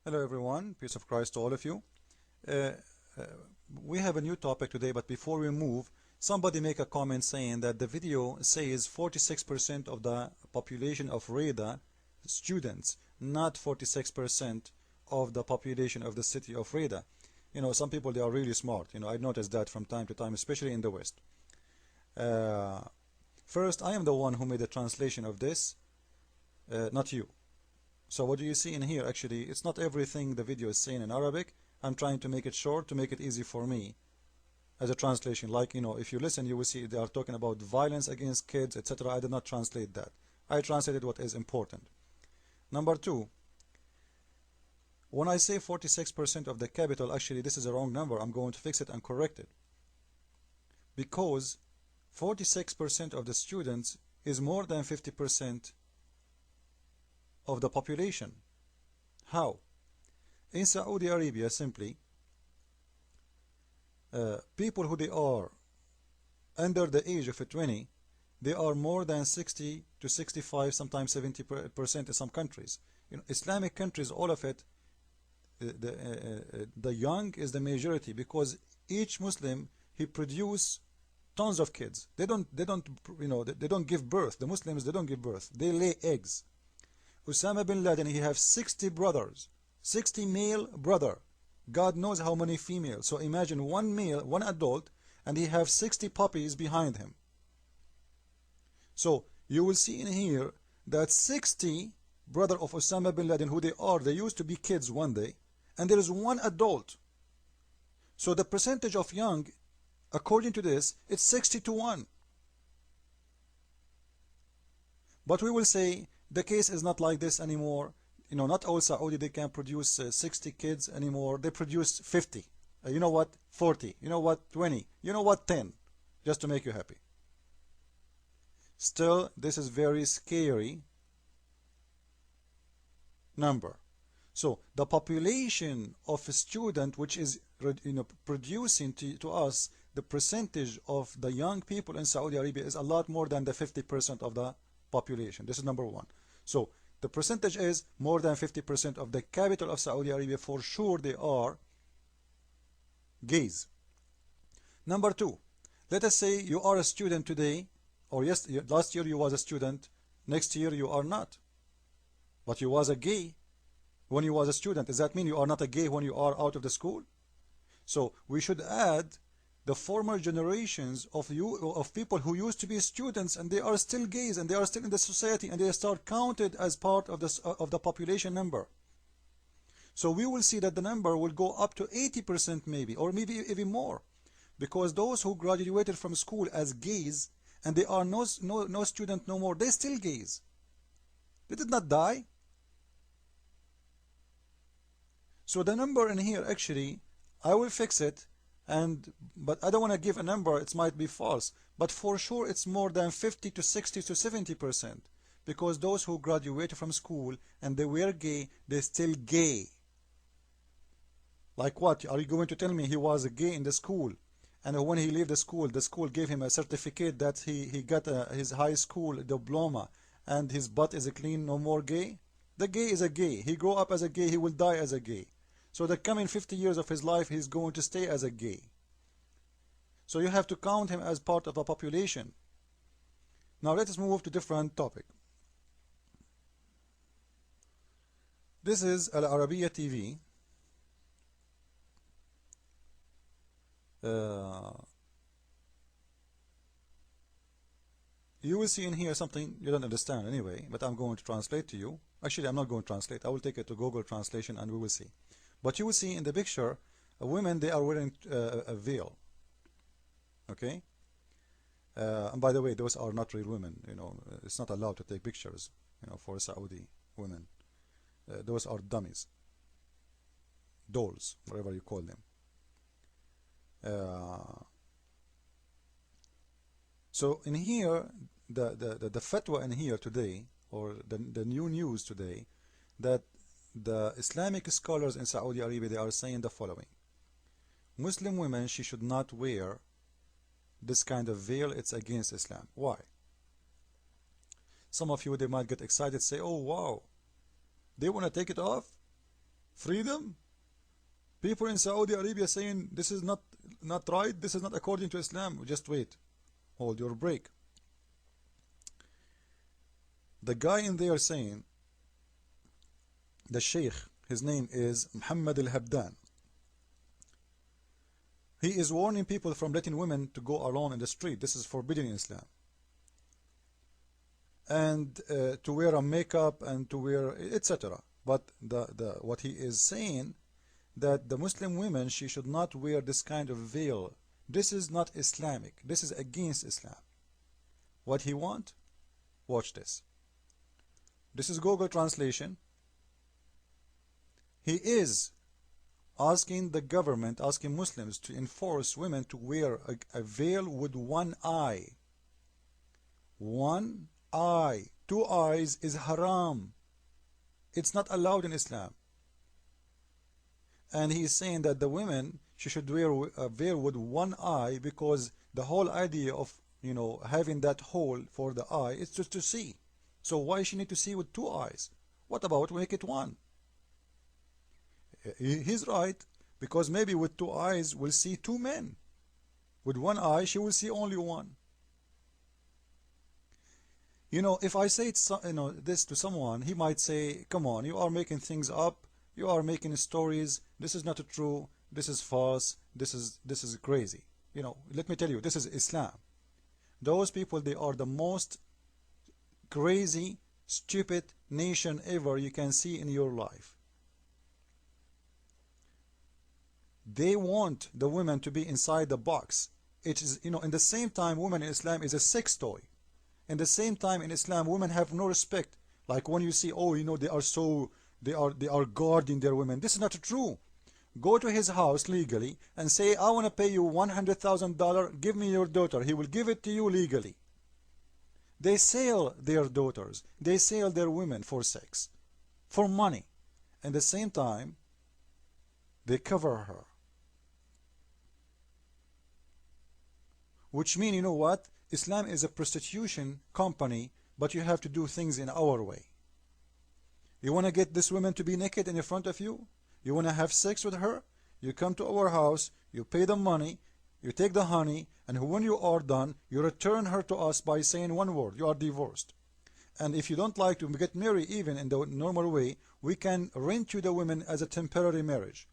Hello everyone, peace of Christ to all of you. Uh, uh, we have a new topic today, but before we move, somebody make a comment saying that the video says 46% of the population of Reda students, not 46% of the population of the city of Reda. Some people, they are really smart. I noticed that from time to time, especially in the West. Uh, First, I am the one who made the translation of this, not you. So what do you see in here? Actually, it's not everything the video is saying in Arabic. I'm trying to make it short to make it easy for me as a translation. Like, if you listen, you will see they are talking about violence against kids, etc. I did not translate that. I translated what is important. Number two, when I say 46% of the capital, actually this is a wrong number. I'm going to fix it and correct it. Because 46% of the students is more than 50% of the population. How? In Saudi Arabia, simply, people who they are under the age of 20, they are more than 60 to 65, sometimes 70% in some countries. Islamic countries, all of it, the young is the majority, because each Muslim, he produce tons of kids. They don't give birth. The Muslims, they don't give birth. They lay eggs. Osama bin Laden, he has 60 brothers, 60 male brother. God knows how many females. So imagine one male, one adult, and he have 60 puppies behind him. So you will see in here that 60 brother of Osama bin Laden, who they used to be kids one day, and there is one adult. So the percentage of young, according to this, it's 60 to 1. But we will say the case is not like this anymore. Not all Saudi, they can produce 60 kids anymore. They produce 50. You know what? 40. You know what? 20. You know what? 10. Just to make you happy. Still, this is very scary number. So the population of a student which is producing to us, the percentage of the young people in Saudi Arabia is a lot more than the 50% of the population. This is number one. So the percentage is more than 50% of the capital of Saudi Arabia. For sure they are gays. Number two, let us say you are a student today, or yes, last year you was a student, next year you are not, but you was a gay when you was a student. Does that mean you are not a gay when you are out of the school? So we should add the former generations of people who used to be students, and they are still gays, and they are still in the society, and they start counted as part of the population number. So we will see that the number will go up to 80% maybe, or maybe even more, because those who graduated from school as gays, and they are no student no more, they still gays. They did not die. So the number in here, actually, I will fix it. But I don't want to give a number, it might be false, but for sure it's more than 50 to 60 to 70%, because those who graduated from school and they were gay, they're still gay. Like what? Are you going to tell me he was a gay in the school, and when he left the school gave him a certificate that he got his high school diploma, and his butt is clean, no more gay? The gay is a gay. He grew up as a gay, he will die as a gay. So the coming 50 years of his life, he's going to stay as a gay. So you have to count him as part of the population. Now let us move to different topic. This is Al Arabiya TV. You will see in here something you don't understand anyway, but I'm going to translate to you. Actually, I'm not going to translate. I will take it to Google Translation and we will see. But you will see in the picture, women, they are wearing a veil. Okay? And by the way, those are not real women. It's not allowed to take pictures, for Saudi women. Those are dummies. Dolls, whatever you call them. So in here, the fatwa in here today, or the new news today, that the Islamic scholars in Saudi Arabia, they are saying the following: Muslim women, she should not wear this kind of veil. It's against Islam. Why? Some of you, they might get excited, say, oh wow, they want to take it off? Freedom? People in Saudi Arabia saying this is not right, this is not according to Islam. Just wait. Hold your break. The guy in there saying, the Sheikh, his name is Muhammad al-Habdan. He is warning people from letting women to go alone in the street. This is forbidden in Islam. And to wear a makeup and to wear etc. But what he is saying, that the Muslim women, she should not wear this kind of veil. This is not Islamic. This is against Islam. What he want? Watch this. This is Google translation. He is asking the government, asking Muslims to enforce women to wear a veil with one eye. One eye. Two eyes is haram. It's not allowed in Islam. And he is saying that the women, she should wear a veil with one eye, because the whole idea of, you know, having that hole for the eye is just to see. So why she need to see with two eyes? What about make it one? He's right, because maybe with two eyes we'll see two men. With one eye she will see only one. You know, if I say this to someone, he might say, come on, you are making things up, you are making stories, this is not true, this is false, this is crazy. You know, let me tell you, this is Islam. Those people, they are the most crazy, stupid nation ever you can see in your life. They want the women to be inside the box. It is, you know, in the same time, women in Islam is a sex toy. In the same time, in Islam, women have no respect. Like when you see, oh, you know, they are guarding their women. This is not true. Go to his house legally and say, I want to pay you $100,000. Give me your daughter. He will give it to you legally. They sell their daughters. They sell their women for sex, for money. At the same time, they cover her. Which means, you know what? Islam is a prostitution company, but you have to do things in our way. You want to get this woman to be naked in front of you? You want to have sex with her? You come to our house, you pay the money, you take the honey, and when you are done, you return her to us by saying one word: you are divorced. And if you don't like to get married even in the normal way, we can rent you the women as a temporary marriage.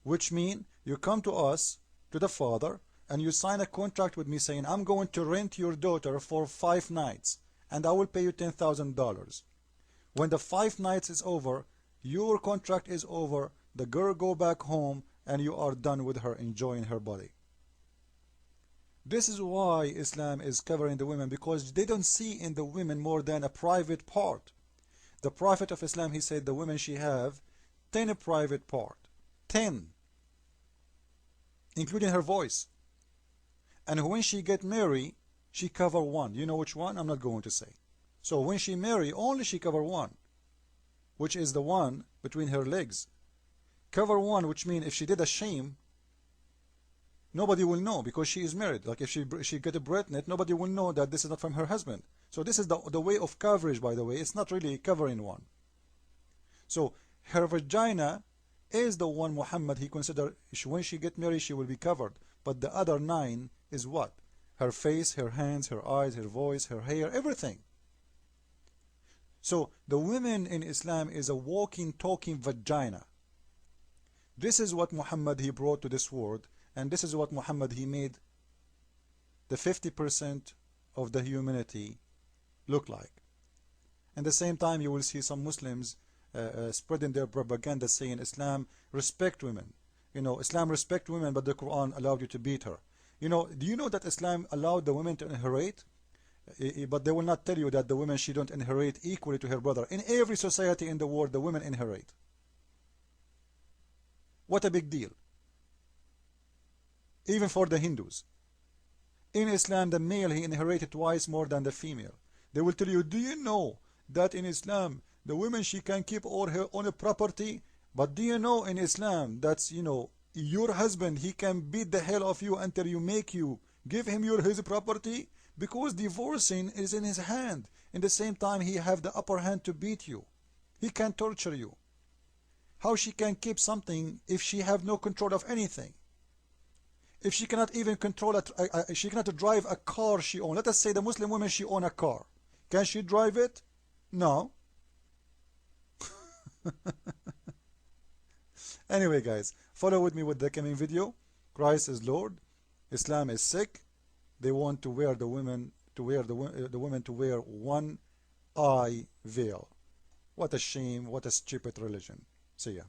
Which means you come to us, to the father, and you sign a contract with me saying, I'm going to rent your daughter for 5 nights and I will pay you $10,000. When the 5 nights is over, your contract is over, the girl go back home and you are done with her enjoying her body. This is why Islam is covering the women, because they don't see in the women more than a private part. The Prophet of Islam, he said the women she have 10 private part. 10. Including her voice. And when she get married, she cover one. You know which one? I'm not going to say. So when she marry, only she cover one, which is the one between her legs. Cover one, which means if she did a shame, nobody will know, because she is married. Like if she get a pregnant, nobody will know that this is not from her husband. So this is the way of coverage, by the way. It's not really covering one. So her vagina is the one Muhammad, he considered when she get married she will be covered. But the other 9 is what? Her face, her hands, her eyes, her voice, her hair, everything. So the women in Islam is a walking, talking vagina. This is what Muhammad he brought to this world, and this is what Muhammad he made the 50% of the humanity look like. At the same time, you will see some Muslims spreading their propaganda saying Islam respect women. You know, Islam respect women, but the Quran allowed you to beat her. You know, do you know that Islam allowed the women to inherit? But they will not tell you that the women, she don't inherit equally to her brother. In every society in the world, the women inherit. What a big deal. Even for the Hindus. In Islam, the male, he inherited twice more than the female. They will tell you, do you know that in Islam, the woman, she can keep all her own property? But do you know in Islam that's, you know, your husband, he can beat the hell of you until you make you give him his property? Because divorcing is in his hand. In the same time, he have the upper hand to beat you. He can torture you. how she can keep something if she have no control of anything? If she cannot even control she cannot drive a car she own. Let us say the Muslim woman, she own a car. Can she drive it? No. Anyway, guys, follow with me with the coming video. Christ is Lord. Islam is sick. They want to wear the women to wear one eye veil. What a shame. What a stupid religion. See ya.